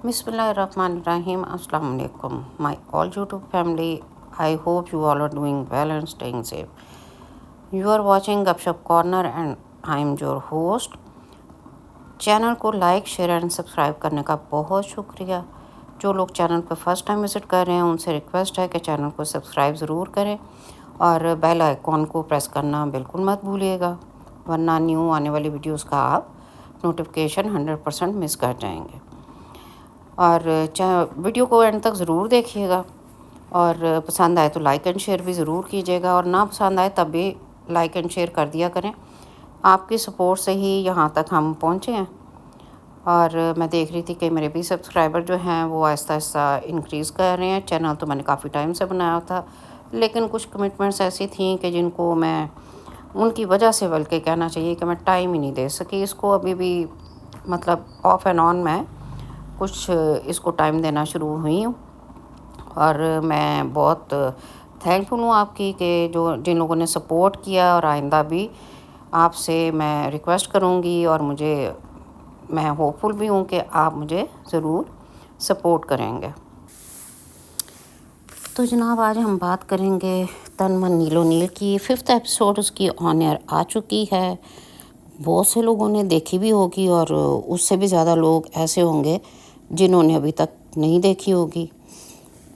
Bismillahirrahmanirrahim. Assalamu alaikum. My all YouTube family, I hope you all are doing well and staying safe. You are watching Gupshup Corner and I am your host. Channel को like share and subscribe करने का बहुत शुक्रिया। जो लोग channel पर first time visit कर रहे हैं उनसे रिक्वेस्ट है कि चैनल को सब्सक्राइब ज़रूर करें और बेल आइकॉन को प्रेस करना बिल्कुल मत भूलिएगा, वरना न्यू आने वाली वीडियोस का आप नोटिफिकेशन 100% मिस कर जाएंगे। और वीडियो को एंड तक ज़रूर देखिएगा और पसंद आए तो लाइक एंड शेयर भी ज़रूर कीजिएगा, और ना पसंद आए तब भी लाइक एंड शेयर कर दिया करें। आपकी सपोर्ट से ही यहाँ तक हम पहुँचे हैं। और मैं देख रही थी कि मेरे भी सब्सक्राइबर जो हैं वो आहिस्ता आहिस्ता इंक्रीज़ कर रहे हैं। चैनल तो मैंने काफ़ी टाइम से बनाया था, लेकिन कुछ कमिटमेंट्स ऐसी थी कि जिनको मैं उनकी वजह से, बल्कि कहना चाहिए कि मैं टाइम ही नहीं दे सकी इसको। अभी भी मतलब ऑफ एंड ऑन मैं कुछ इसको टाइम देना शुरू हुई हूँ, और मैं बहुत थैंकफुल हूँ आपकी कि जो जिन लोगों ने सपोर्ट किया। और आइंदा भी आपसे मैं रिक्वेस्ट करूँगी और मैं होपफुल भी हूँ कि आप मुझे ज़रूर सपोर्ट करेंगे। तो जनाब, आज हम बात करेंगे तन मन नीलो नील की। 5th एपिसोड उसकी ऑन एयर आ चुकी है। बहुत से लोगों ने देखी भी होगी और उससे भी ज़्यादा लोग ऐसे होंगे जिन्होंने अभी तक नहीं देखी होगी।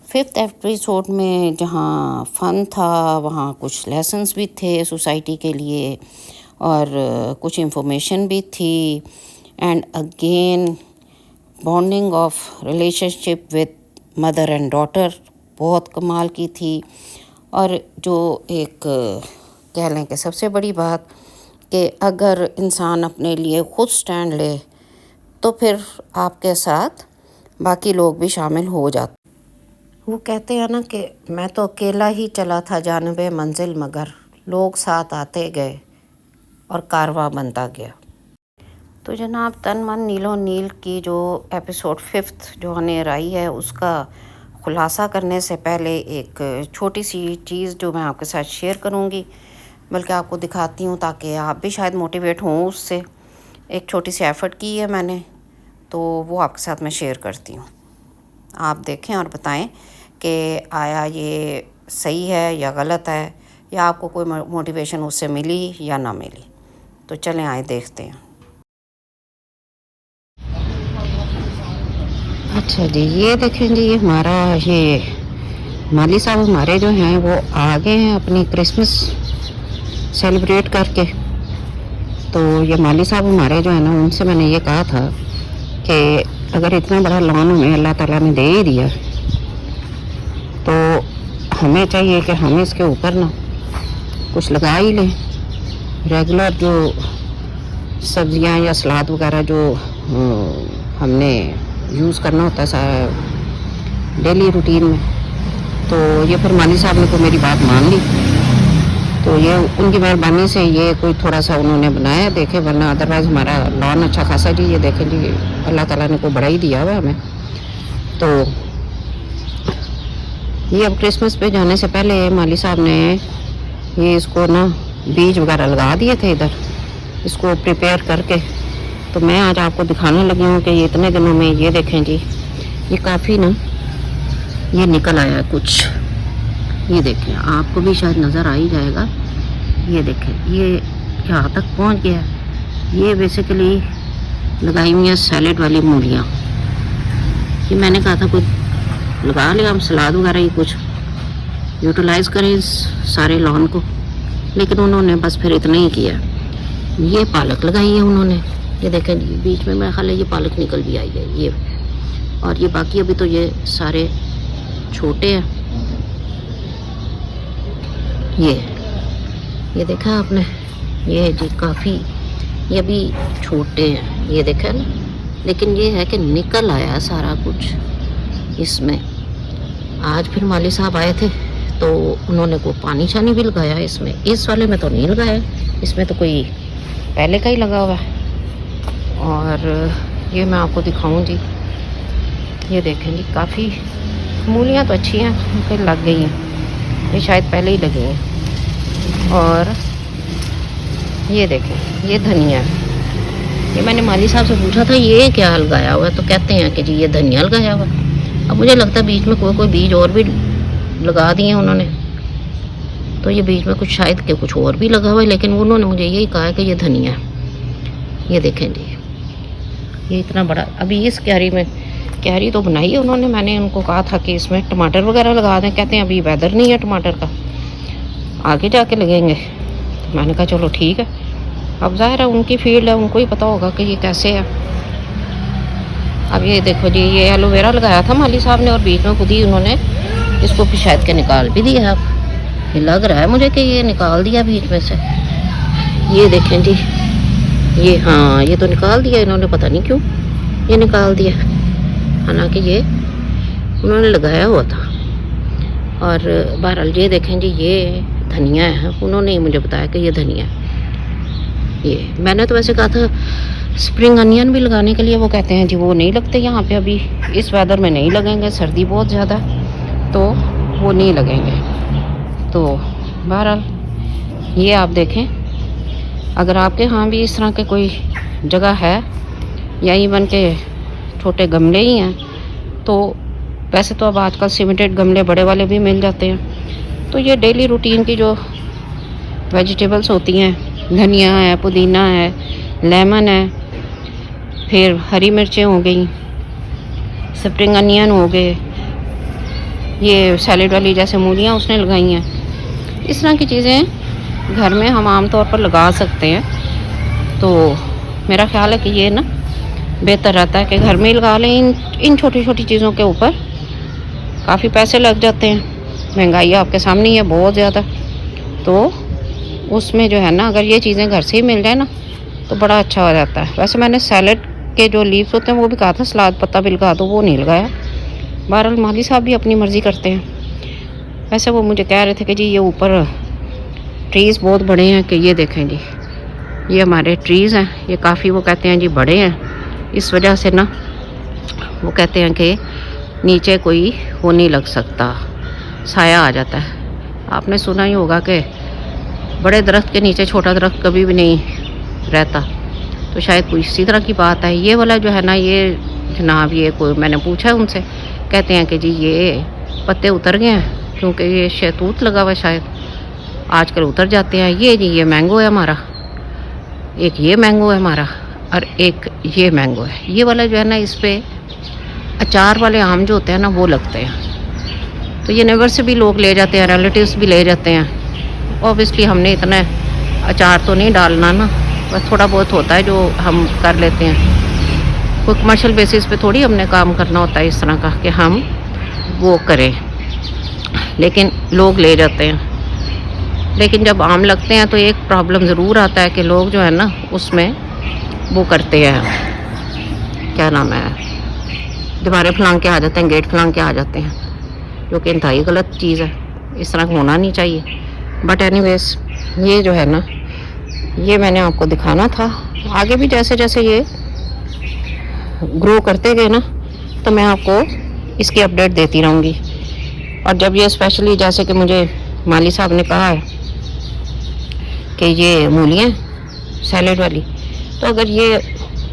5th एपिसोड में जहाँ फ़न था वहाँ कुछ लेसन्स भी थे सोसाइटी के लिए, और कुछ इंफॉर्मेशन भी थी। And again bonding of relationship with mother and daughter बहुत कमाल की थी। और जो एक कह लें कि सबसे बड़ी बात कि अगर इंसान अपने लिए खुद स्टैंड ले तो फिर आपके साथ बाकी लोग भी शामिल हो जाते। वो कहते हैं ना कि मैं तो अकेला ही चला था जानिबे मंजिल, मगर लोग साथ आते गए और कारवां बनता गया। तो जनाब, तन मन नीलो नील की जो एपिसोड 5th जो होने आई है उसका खुलासा करने से पहले एक छोटी सी चीज़ जो मैं आपके साथ शेयर करूँगी, बल्कि आपको दिखाती हूँ ताकि आप भी शायद मोटिवेट हों उससे। एक छोटी सी एफ़र्ट की है मैंने, तो वो आपके साथ मैं शेयर करती हूँ। आप देखें और बताएं कि आया ये सही है या गलत है, या आपको कोई मोटिवेशन उससे मिली या ना मिली। तो चलें आए देखते हैं। अच्छा जी, ये देखें जी, हमारा ये माली साहब हमारे जो हैं वो आ गए हैं अपनी क्रिसमस सेलिब्रेट करके। तो ये माली साहब हमारे जो है ना, उनसे मैंने ये कहा था कि अगर इतना बड़ा लॉन हमें अल्लाह ताला ने दे ही दिया तो हमें चाहिए कि हम इसके ऊपर ना कुछ लगा ही लें। रेगुलर जो सब्जियां या सलाद वगैरह जो हमने यूज़ करना होता है डेली रूटीन में, तो ये फिर माली साहब ने तो मेरी बात मान ली। तो ये उनकी मेहरबानी से ये कोई थोड़ा सा उन्होंने बनाया, देखे, वरना अदरवाइज़ हमारा लॉन अच्छा खासा जी, ये देखें जी, अल्लाह ताला ने को बड़ा ही दिया हुआ हमें। तो ये अब क्रिसमस पे जाने से पहले माली साहब ने ये इसको ना बीज वगैरह लगा दिए थे इधर, इसको प्रिपेयर करके। तो मैं आज आपको दिखाने लगी हूँ कि ये इतने दिनों में, ये देखें जी, ये काफ़ी ना ये निकल आया कुछ। ये देखें, आपको भी शायद नज़र आ ही जाएगा। ये देखें, ये यहाँ तक पहुँच गया। ये बेसिकली लगाई हुई हैं सैलेड वाली मूलियाँ। ये मैंने कहा था कुछ लगा लिया हम सलाद वगैरह, ही कुछ यूटिलाइज़ करें इस सारे लॉन को, लेकिन उन्होंने बस फिर इतना ही किया। ये पालक लगाई है उन्होंने, ये देखें जी, बीच में मेरा ख्याल है ये पालक निकल भी आई है ये। और ये बाकी अभी तो ये सारे छोटे हैं। ये देखा आपने, ये जी काफ़ी ये अभी छोटे हैं, ये देखा ना, लेकिन ये है कि निकल आया सारा कुछ इसमें। आज फिर माली साहब आए थे तो उन्होंने को पानी शानी भी लगाया इसमें। इस वाले में तो नहीं लगाया, इसमें तो कोई पहले का ही लगा हुआ है। और ये मैं आपको दिखाऊं जी, ये देखें जी, काफ़ी मूलियाँ तो अच्छी हैं, फिर लग गई हैं, ये शायद पहले ही लगी हैं। और ये देखें, ये धनिया, ये मैंने माली साहब से पूछा था ये क्या लगाया हुआ है, तो कहते हैं कि जी ये धनिया लगाया हुआ है। अब मुझे लगता है बीच में कोई बीज और भी लगा दिए उन्होंने, तो ये बीच में कुछ शायद के कुछ और भी लगा हुआ है, लेकिन उन्होंने मुझे यही कहा है कि ये धनिया है। ये देखें जी, ये इतना बड़ा। अभी इस क्यारी में, क्यारी तो बनाई है उन्होंने, मैंने उनको कहा था कि इसमें टमाटर वगैरह लगा दें, कहते हैं अभी वेदर नहीं है टमाटर का, आगे जाके लगेंगे। तो मैंने कहा चलो ठीक है, अब ज़ाहिर है उनकी फील्ड है, उनको ही पता होगा कि ये कैसे है। अब ये देखो जी, ये एलोवेरा लगाया था माली साहब ने और बीच में खुद ही उन्होंने इसको फिर शायद के निकाल भी दिया। अब ये लग रहा है मुझे कि ये निकाल दिया बीच में से। ये देखें जी, ये हाँ ये तो निकाल दिया इन्होंने, पता नहीं क्यों ये निकाल दिया, हालांकि ये उन्होंने लगाया हुआ था। और बहरहाल ये देखें जी, ये धनिया है, उन्होंने ही मुझे बताया कि ये धनिया है। ये मैंने तो वैसे कहा था स्प्रिंग अनियन भी लगाने के लिए, वो कहते हैं जी वो नहीं लगते यहाँ पे, अभी इस वेदर में नहीं लगेंगे, सर्दी बहुत ज़्यादा तो वो नहीं लगेंगे। तो बहरहाल ये आप देखें, अगर आपके यहाँ भी इस तरह के कोई जगह है या इवन के छोटे गमले ही हैं, तो वैसे तो अब आजकल सीमेंटेड गमले बड़े वाले भी मिल जाते हैं। तो ये डेली रूटीन की जो वेजिटेबल्स होती हैं, धनिया है, पुदीना है, लेमन है, फिर हरी मिर्चें हो गई, स्प्रिंग अनियन हो गए, ये सैलेड वाली जैसे मूलियाँ उसने लगाई हैं, इस तरह की चीज़ें घर में हम आम तौर पर लगा सकते हैं। तो मेरा ख्याल है कि ये ना बेहतर रहता है कि घर में ही लगा लें। इन छोटी छोटी चीज़ों के ऊपर काफ़ी पैसे लग जाते हैं, महंगाई आपके सामने ही है बहुत ज़्यादा, तो उसमें जो है ना अगर ये चीज़ें घर से ही मिल जाए ना तो बड़ा अच्छा हो जाता है। वैसे मैंने सैलेड के जो लीव्स होते हैं वो भी कहा था सलाद पत्ता भी लगा दो, वो नहीं लगाया। बहरहाल माली साहब भी अपनी मर्ज़ी करते हैं। वैसे वो मुझे कह रहे थे कि जी ये ऊपर ट्रीज़ बहुत बड़े हैं, कि ये देखें जी ये हमारे ट्रीज़ हैं, ये काफ़ी वो कहते हैं जी बड़े हैं, इस वजह से ना वो कहते हैं कि नीचे कोई वो नहीं लग सकता, साया आ जाता है। आपने सुना ही होगा कि बड़े दरख्त के नीचे छोटा दरख्त कभी भी नहीं रहता, तो शायद कोई इसी तरह की बात है। ये वाला जो है ना, ये जनाब ये कोई मैंने पूछा है उनसे, कहते हैं कि जी ये पत्ते उतर गए हैं क्योंकि ये शहतूत लगा हुआ, शायद आजकल उतर जाते हैं। ये जी ये मैंगो है हमारा, एक ये मैंगो है हमारा और एक ये मैंगो है। ये वाला जो है ना, इस पर अचार वाले आम जो होते हैं ना वो लगते हैं, तो ये नेबर से भी लोग ले जाते हैं, रिलेटिव्स भी ले जाते हैं। ऑब्वियसली हमने इतना अचार तो नहीं डालना ना, बस थोड़ा बहुत होता है जो हम कर लेते हैं, कोई कमर्शियल बेसिस पे थोड़ी हमने काम करना होता है इस तरह का कि हम वो करें, लेकिन लोग ले जाते हैं। लेकिन जब आम लगते हैं तो एक प्रॉब्लम ज़रूर आता है कि लोग जो है ना उसमें वो करते हैं, क्या नाम है, दीवारें फलांग के आ जाते हैं, गेट फलांग के आ जाते हैं, जो कि इंतहाई गलत चीज़ है, इस तरह होना नहीं चाहिए। बट एनीवेज ये जो है ना, ये मैंने आपको दिखाना था। आगे भी जैसे जैसे ये ग्रो करते गए ना तो मैं आपको इसकी अपडेट देती रहूँगी। और जब ये स्पेशली जैसे कि मुझे माली साहब ने कहा है कि ये मूलियाँ सैलेड वाली, तो अगर ये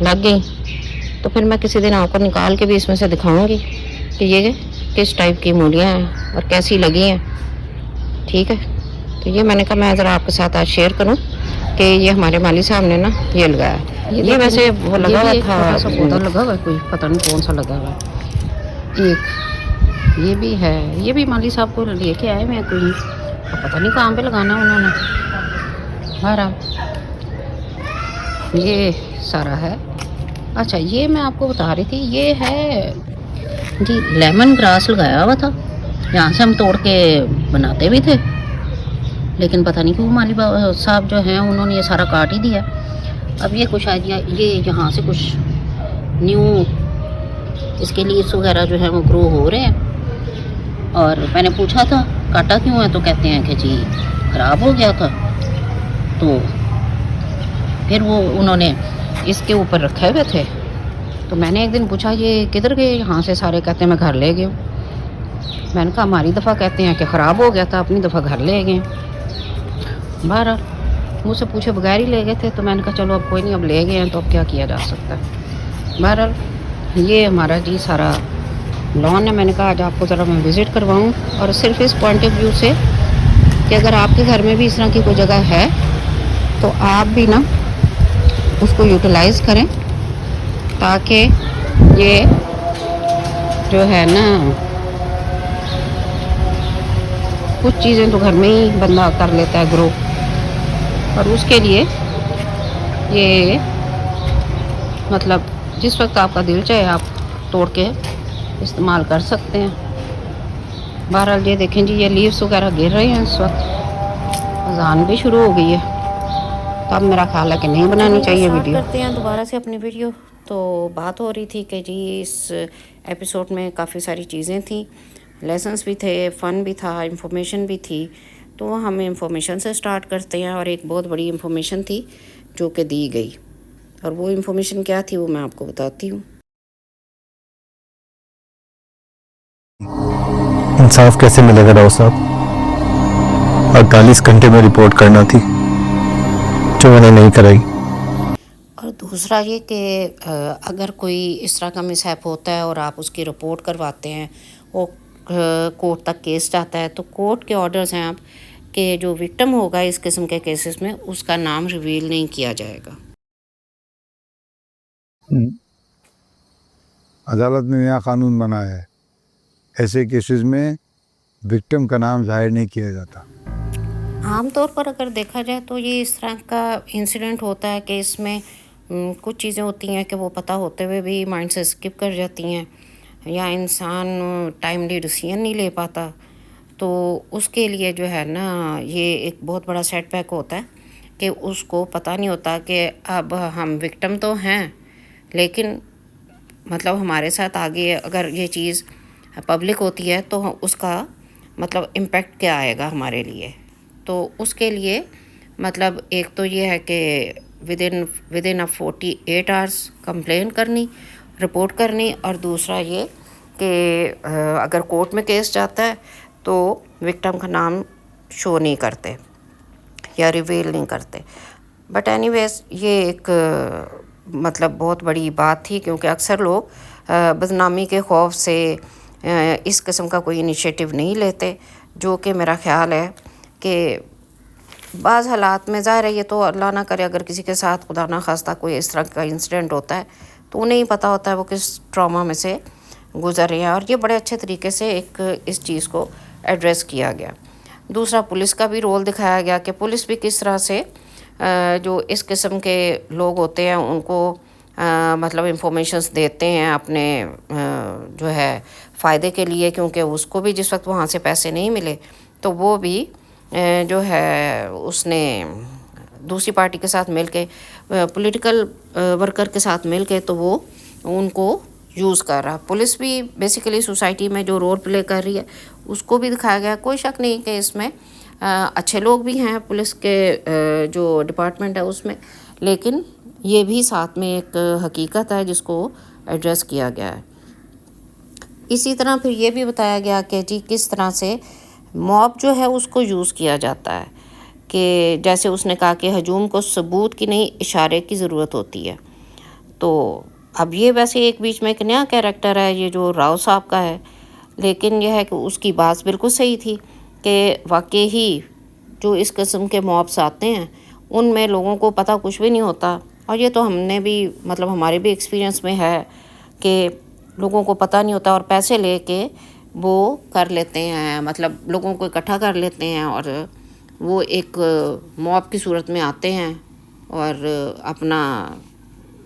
लग गई तो फिर मैं किसी दिन आपको निकाल के भी इसमें से दिखाऊंगी कि ये किस टाइप की मूलियाँ हैं और कैसी लगी हैं। ठीक है, तो ये मैंने कहा मैं ज़रा आपके साथ आज शेयर करूं कि ये हमारे माली साहब ने ना ये लगाया। ये वैसे वो लगा हुआ था, छोटा सा पौधा लगा हुआ है, कोई पता नहीं कौन सा लगा हुआ है। एक ये भी है, ये भी माली साहब को लेके आए मैं, कोई पता नहीं कहाँ पे लगाना उन्होंने। हमारा ये सारा है। अच्छा, ये मैं आपको बता रही थी, ये है जी लेमन ग्रास लगाया हुआ था, यहाँ से हम तोड़ के बनाते भी थे, लेकिन पता नहीं क्यों माली साहब जो हैं उन्होंने ये सारा काट ही दिया। अब ये कुछ ये यहाँ से कुछ न्यू इसके लीव्स वगैरह जो है वो ग्रो हो रहे हैं। और मैंने पूछा था काटा क्यों है, तो कहते हैं कि जी ख़राब हो गया था, तो फिर वो उन्होंने इसके ऊपर रखे हुए थे। तो मैंने एक दिन पूछा ये किधर गए यहाँ से सारे, कहते हैं मैं घर ले गया। मैंने कहा हमारी दफ़ा कहते हैं कि ख़राब हो गया था, अपनी दफ़ा घर ले गए। बहरहाल मुझसे पूछे बगैर ही ले गए थे, तो मैंने कहा चलो अब कोई नहीं, अब ले गए हैं तो अब क्या किया जा सकता है। बहरहाल ये हमारा जी सारा लॉन है। मैंने कहा आज आपको ज़रा मैं विज़िट करवाऊँ, और सिर्फ इस पॉइंट ऑफ व्यू से कि अगर आपके घर में भी इस तरह की कोई जगह है तो आप भी ना उसको यूटिलाइज़ करें, ताकि ये जो है ना कुछ चीज़ें तो घर में ही बंदा कर लेता है ग्रो, और उसके लिए ये मतलब जिस वक्त आपका दिल चाहे आप तोड़ के इस्तेमाल कर सकते हैं। बहरहाल ये देखें जी, ये लीव्स वगैरह गिर रहे हैं इस वक्त, अजान भी शुरू हो गई है, तो अब मेरा ख्याल है कि नहीं बनानी चाहिए वीडियो। करते हैं दोबारा से अपनी वीडियो। तो बात हो रही थी कि जी इस एपिसोड में काफ़ी सारी चीज़ें थी, लेसन्स भी थे, फ़न भी था, इंफॉर्मेशन भी थी। तो हम इंफॉर्मेशन से स्टार्ट करते हैं, और एक बहुत बड़ी इंफॉर्मेशन थी जो कि दी गई, और वो इंफॉर्मेशन क्या थी वो मैं आपको बताती हूँ। इंसाफ कैसे मिलेगा राव साहब? 48 घंटे में रिपोर्ट करना थी जो मैंने नहीं कराई। और दूसरा ये कि अगर कोई इस तरह का मिसहैप होता है और आप उसकी रिपोर्ट करवाते हैं, वो कोर्ट तक केस जाता है, तो कोर्ट के ऑर्डर्स हैं आप कि जो विक्टिम होगा इस किस्म के केसेस में उसका नाम रिवील नहीं किया जाएगा। अदालत ने नया कानून बनाया है, ऐसे केसेस में विक्टिम का नाम जाहिर नहीं किया जाता। आमतौर पर अगर देखा जाए तो ये इस तरह का इंसिडेंट होता है कि इसमें कुछ चीज़ें होती हैं कि वो पता होते हुए भी माइंड से स्किप कर जाती हैं, या इंसान टाइमली डिसीजन नहीं ले पाता। तो उसके लिए जो है ना ये एक बहुत बड़ा सेटबैक होता है कि उसको पता नहीं होता कि अब हम विक्टिम तो हैं, लेकिन मतलब हमारे साथ आगे अगर ये चीज़ पब्लिक होती है तो उसका मतलब इम्पेक्ट क्या आएगा हमारे लिए। तो उसके लिए मतलब एक तो ये है कि विदिन 48 आवर्स कंप्लेन करनी, रिपोर्ट करनी, और दूसरा ये कि अगर कोर्ट में केस जाता है तो विक्टिम का नाम शो नहीं करते या रिवील नहीं करते। बट एनीवेज ये एक मतलब बहुत बड़ी बात थी, क्योंकि अक्सर लोग बदनामी के खौफ से इस किस्म का कोई इनिशिएटिव नहीं लेते, जो कि मेरा ख्याल है कि बाज़ हालात में ज़ाहिर है ये तो अल्लाह ना करे अगर किसी के साथ खुदा ना खास्ता कोई इस तरह का इंसिडेंट होता है तो उन्हें ही पता होता है वो किस ट्रॉमा में से गुजर रहे हैं, और ये बड़े अच्छे तरीके से एक इस चीज़ को एड्रेस किया गया। दूसरा पुलिस का भी रोल दिखाया गया कि पुलिस भी किस तरह से जो इस किस्म के लोग होते हैं उनको मतलब इंफॉर्मेशंस देते हैं अपने जो है फ़ायदे के लिए, क्योंकि उसको भी जिस वक्त वहाँ से पैसे नहीं मिले तो वो भी जो है उसने दूसरी पार्टी के साथ मिल के पॉलिटिकल वर्कर के साथ मिल के तो वो उनको यूज़ कर रहा। पुलिस भी बेसिकली सोसाइटी में जो रोल प्ले कर रही है उसको भी दिखाया गया। कोई शक नहीं कि इसमें अच्छे लोग भी हैं पुलिस के जो डिपार्टमेंट है उसमें, लेकिन ये भी साथ में एक हकीकत है जिसको एड्रेस किया गया है। इसी तरह फिर ये भी बताया गया कि जी किस तरह से मॉब जो है उसको यूज़ किया जाता है, कि जैसे उसने कहा कि हजूम को सबूत की नहीं इशारे की ज़रूरत होती है। तो अब ये वैसे एक बीच में एक नया कैरेक्टर है ये जो राव साहब का है, लेकिन यह है कि उसकी बात बिल्कुल सही थी कि वाकई ही जो इस किस्म के मॉब्स आते हैं उनमें लोगों को पता कुछ भी नहीं होता, और ये तो हमने भी मतलब हमारे भी एक्सपीरियंस में है कि लोगों को पता नहीं होता और पैसे लेके वो कर लेते हैं, मतलब लोगों को इकट्ठा कर लेते हैं और वो एक मॉब की सूरत में आते हैं और अपना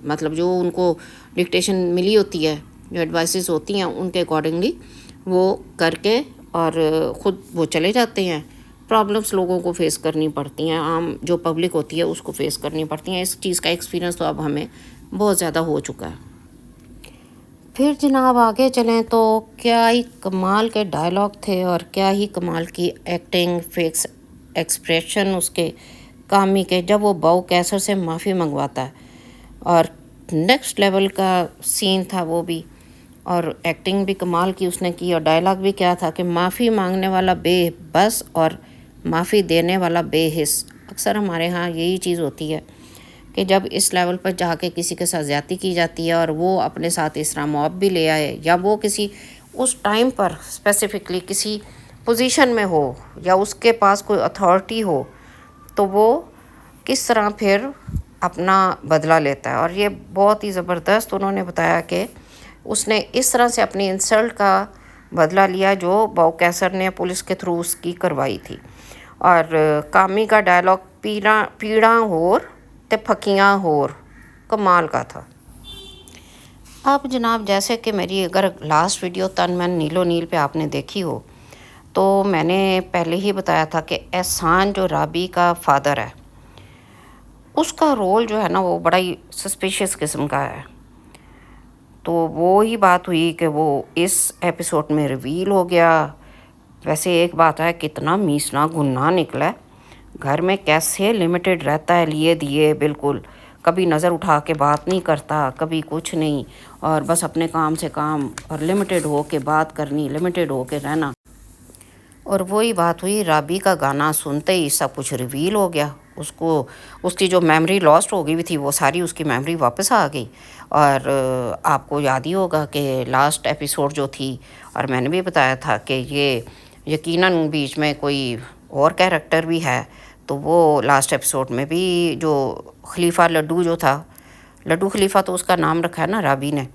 मतलब जो उनको डिक्टेशन मिली होती है, जो एडवाइसेस होती हैं उनके अकॉर्डिंगली वो करके और ख़ुद वो चले जाते हैं। प्रॉब्लम्स लोगों को फेस करनी पड़ती हैं, आम जो पब्लिक होती है उसको फेस करनी पड़ती हैं। इस चीज़ का एक्सपीरियंस तो अब हमें बहुत ज़्यादा हो चुका है। फिर जनाब आगे चलें तो क्या ही कमाल के डायलॉग थे और क्या ही कमाल की एक्टिंग, फिक्स एक्सप्रेशन उसके कामी के, जब वो बाऊ कैसर से माफ़ी मंगवाता है और नेक्स्ट लेवल का सीन था वो भी, और एक्टिंग भी कमाल की उसने की, और डायलॉग भी क्या था कि माफ़ी मांगने वाला बेबस और माफ़ी देने वाला बेहिस, अक्सर हमारे यहाँ यही चीज़ होती है कि जब इस लेवल पर जाके किसी के साथ ज़्यादती की जाती है और वो अपने साथ इस तरह मॉब भी ले आए, या वो किसी उस टाइम पर स्पेसिफिकली किसी पोजीशन में हो या उसके पास कोई अथॉरिटी हो, तो वो किस तरह फिर अपना बदला लेता है। और ये बहुत ही ज़बरदस्त उन्होंने बताया कि उसने इस तरह से अपनी इंसल्ट का बदला लिया जो बॉब कैसर ने पुलिस के थ्रू उसकी करवाई थी। और कामी का डायलॉग पीड़ा पीड़ा होर ते फकियां होर कमाल का था। अब जनाब, जैसे कि मेरी अगर लास्ट वीडियो तन मन नीलो नील पे आपने देखी हो, तो मैंने पहले ही बताया था कि एहसान जो राबी का फादर है, उसका रोल जो है ना वो बड़ा ही सस्पिशियस किस्म का है। तो वो ही बात हुई कि वो इस एपिसोड में रिवील हो गया। वैसे एक बात है, कितना मीसना गुन्ना निकला है, घर में कैसे लिमिटेड रहता है, लिए दिए बिल्कुल, कभी नज़र उठा के बात नहीं करता, कभी कुछ नहीं, और बस अपने काम से काम, और लिमिटेड हो के बात करनी, लिमिटेड हो के रहना। और वही बात हुई, राबी का गाना सुनते ही सब कुछ रिवील हो गया। उसको उसकी जो मेमोरी लॉस्ट हो गई भी थी, वो सारी उसकी मेमोरी वापस आ गई। और आपको याद ही होगा कि लास्ट एपिसोड जो थी, और मैंने भी बताया था कि ये यकीनन बीच में कोई और कैरेक्टर भी है। तो वो लास्ट एपिसोड में भी जो खलीफा लड्डू जो था, लड्डू खलीफा तो उसका नाम रखा है ना राबी ने,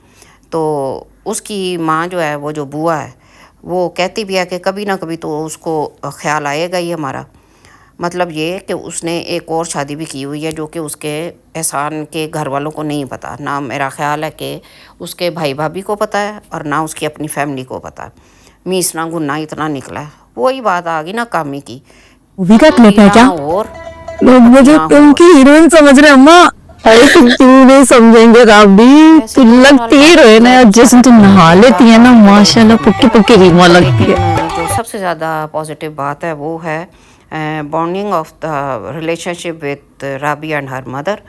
तो उसकी माँ जो है, वो जो बुआ है, वो कहती भी है कि कभी ना कभी तो उसको ख्याल आएगा ही हमारा। मतलब ये कि उसने एक और शादी भी की हुई है जो कि उसके एहसान के घर वालों को नहीं पता। ना मेरा ख्याल है कि उसके भाई भाभी को पता है और ना उसकी अपनी फैमिली को पता है। मीसना गुन्ना इतना निकला है। वही बात आ गई ना कामी की, मूवी का क्लिप है क्या? और लोग मुझे उनकी हीरोइन समझ रहे हैं अम्मा। अरे क्यों नहीं समझेंगे राबी, तू लगती ही हीरोइन है। जिसमें तू नहा लेती है ना, माशाल्लाह पुक्की पुक्की रीमा लगती है। लेकिन जो सबसे ज़्यादा पॉजिटिव बात है वो है bonding of the relationship with Rabi and her mother.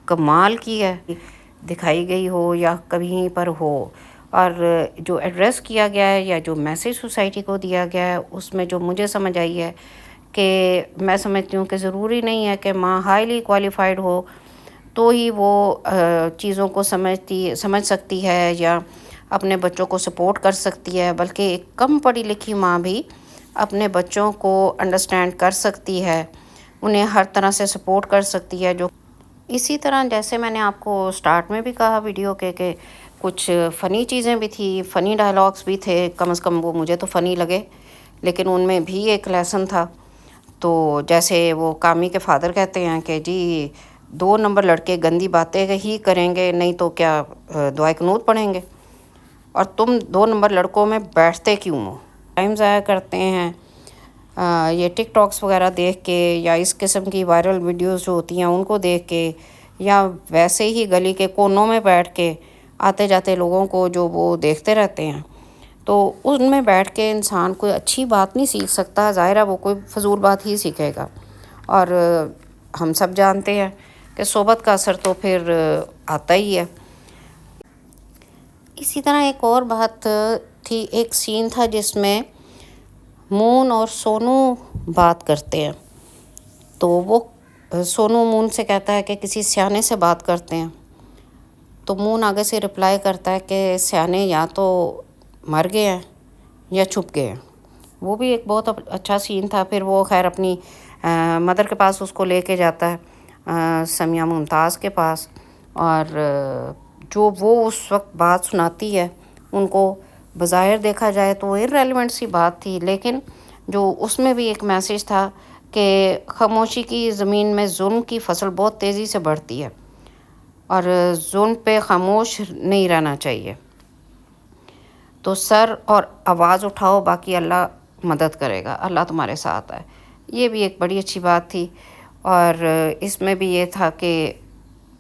कमाल की है, दिखाई गई हो या कहीं पर हो। और जो एड्रेस किया गया है या जो मैसेज सोसाइटी को दिया गया है, उसमें जो मुझे समझ आई है कि मैं समझती हूँ कि ज़रूरी नहीं है कि माँ हाईली क्वालिफाइड हो तो ही वो चीज़ों को समझ सकती है या अपने बच्चों को सपोर्ट कर सकती है, बल्कि एक कम पढ़ी लिखी माँ भी अपने बच्चों को अंडरस्टैंड कर सकती है, उन्हें हर तरह से सपोर्ट कर सकती है। जो इसी तरह जैसे मैंने आपको स्टार्ट में भी कहा वीडियो के कुछ फ़नी चीज़ें भी थी, फ़नी डायलॉग्स भी थे, कम से कम वो मुझे तो फ़नी लगे, लेकिन उनमें भी एक लेसन था। तो जैसे वो कामी के फादर कहते हैं कि जी 2 नंबर लड़के गंदी बातें ही करेंगे, नहीं तो क्या दुआए कनूत पढ़ेंगे, और तुम 2 नंबर लड़कों में बैठते क्यों हो, टाइम ज़ाया करते हैं ये टिकटॉक्स वगैरह देख के, या इस किस्म की वायरल वीडियोस जो होती हैं उनको देख के, या वैसे ही गली के कोनों में बैठ के आते जाते लोगों को जो वो देखते रहते हैं। तो उनमें बैठ के इंसान कोई अच्छी बात नहीं सीख सकता, ज़ाहिर है वो कोई फजूल बात ही सीखेगा। और हम सब जानते हैं कि सोबत का असर तो फिर आता ही है। इसी तरह एक और बात थी, एक सीन था जिसमें मून और सोनू बात करते हैं। तो वो सोनू मून से कहता है कि किसी सियाने से बात करते हैं, तो मून आगे से रिप्लाई करता है कि सियाने या तो मर गए हैं या छुप गए हैं। वो भी एक बहुत अच्छा सीन था। फिर वो खैर अपनी मदर के पास उसको लेके जाता है, समिया मुमताज़ के पास, और जो वो उस वक्त बात सुनाती है उनको, बज़ाहिर देखा जाए तो इररेलेवेंट सी बात थी, लेकिन जो उसमें भी एक मैसेज था कि खामोशी की ज़मीन में जुल्म की फसल बहुत तेज़ी से बढ़ती है और जुल्म पे खामोश नहीं रहना चाहिए। तो सर और आवाज़ उठाओ, बाकी अल्लाह मदद करेगा, अल्लाह तुम्हारे साथ है। ये भी एक बड़ी अच्छी बात थी। और इसमें भी ये था कि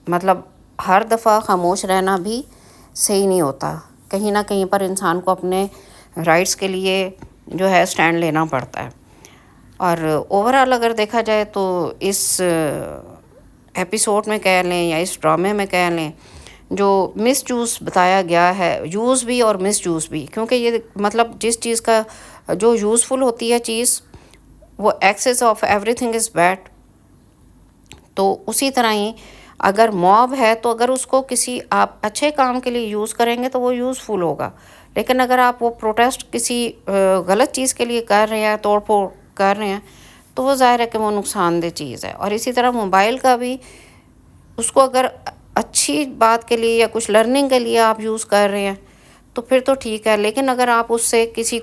मतलब हर दफ़ा खामोश रहना भी सही नहीं होता, कहीं ना कहीं पर इंसान को अपने राइट्स के लिए जो है स्टैंड लेना पड़ता है। और ओवरऑल अगर देखा जाए तो इस एपिसोड में कह लें या इस ड्रामे में कह लें, जो मिसयूज़ बताया गया है, यूज़ भी और मिसयूज़ भी, क्योंकि ये मतलब जिस चीज़ का जो यूज़फुल होती है चीज़, वो excess of everything is bad, तो उसी तरह ही अगर मॉब है तो अगर उसको किसी आप अच्छे काम के लिए यूज़ करेंगे तो वो यूज़फुल होगा, लेकिन अगर आप वो प्रोटेस्ट किसी गलत चीज़ के लिए कर रहे हैं, तोड़ फोड़ कर रहे हैं, तो वो ज़ाहिर है कि वो नुकसानदेह चीज़ है। और इसी तरह मोबाइल का भी, उसको अगर अच्छी बात के लिए या कुछ लर्निंग के लिए आप यूज़ कर रहे हैं तो फिर तो ठीक है, लेकिन अगर आप उससे किसी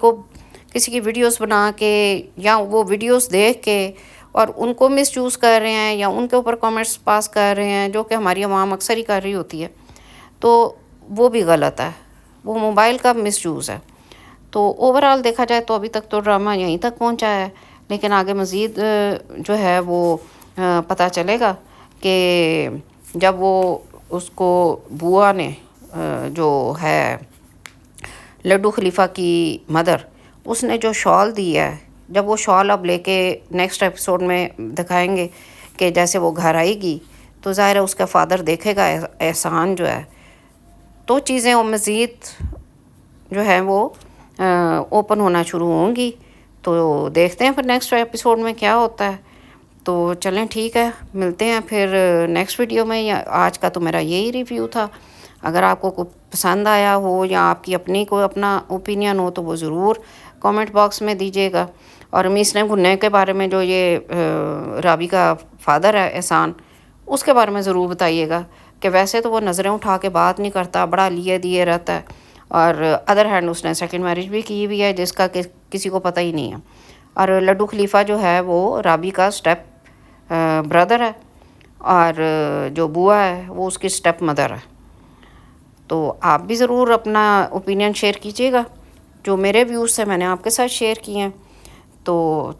की वीडियोस बना के या वो वीडियोस देख के और उनको मिसयूज़ कर रहे हैं या उनके ऊपर कमेंट्स पास कर रहे हैं, जो कि हमारी आवाम अक्सर ही कर रही होती है, तो वो भी गलत है, वो मोबाइल का मिसयूज़ है। तो ओवरऑल देखा जाए तो अभी तक तो ड्रामा यहीं तक पहुंचा है, लेकिन आगे मज़ीद जो है वो पता चलेगा कि जब वो उसको बुआ ने जो है लड्डू खलीफा की मदर, उसने जो शॉल दी है, जब वो शॉल अब लेके नेक्स्ट एपिसोड में दिखाएंगे कि जैसे वो घर आएगी तो ज़ाहिर है उसका फादर देखेगा एहसान जो है, तो चीज़ें और मज़ीद जो है वो ओपन होना शुरू होंगी। तो देखते हैं फिर नेक्स्ट एपिसोड में क्या होता है। तो चलें ठीक है, मिलते हैं फिर नेक्स्ट वीडियो में। या आज का तो मेरा यही रिव्यू था। अगर आपको कुछ पसंद आया हो या आपकी अपनी कोई अपना ओपिनियन हो तो वो ज़रूर कमेंट बॉक्स में दीजिएगा। और मीस ने भुन्ने के बारे में, जो ये राबी का फादर है एहसान, उसके बारे में ज़रूर बताइएगा कि वैसे तो वो नज़रें उठा के बात नहीं करता, बड़ा लिए दिए रहता है, और अदर हैंड उसने सेकंड मैरिज भी की हुई है जिसका किसी को पता ही नहीं है। और लड्डू खलीफा जो है वो राबी का स्टेप ब्रदर है, और जो बुआ है वो उसकी स्टेप मदर है। तो आप भी ज़रूर अपना ओपिनियन शेयर कीजिएगा, जो मेरे व्यूज़ से मैंने आपके साथ शेयर किए हैं। तो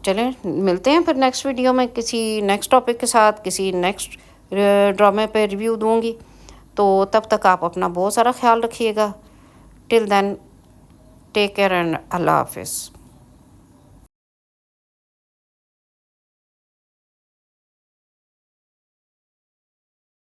चलें मिलते हैं फिर नेक्स्ट वीडियो में किसी नेक्स्ट टॉपिक के साथ, किसी नेक्स्ट ड्रामे पे रिव्यू दूंगी। तो तब तक आप अपना बहुत सारा ख्याल रखिएगा। Till then take care and अल्लाह हाफिज़।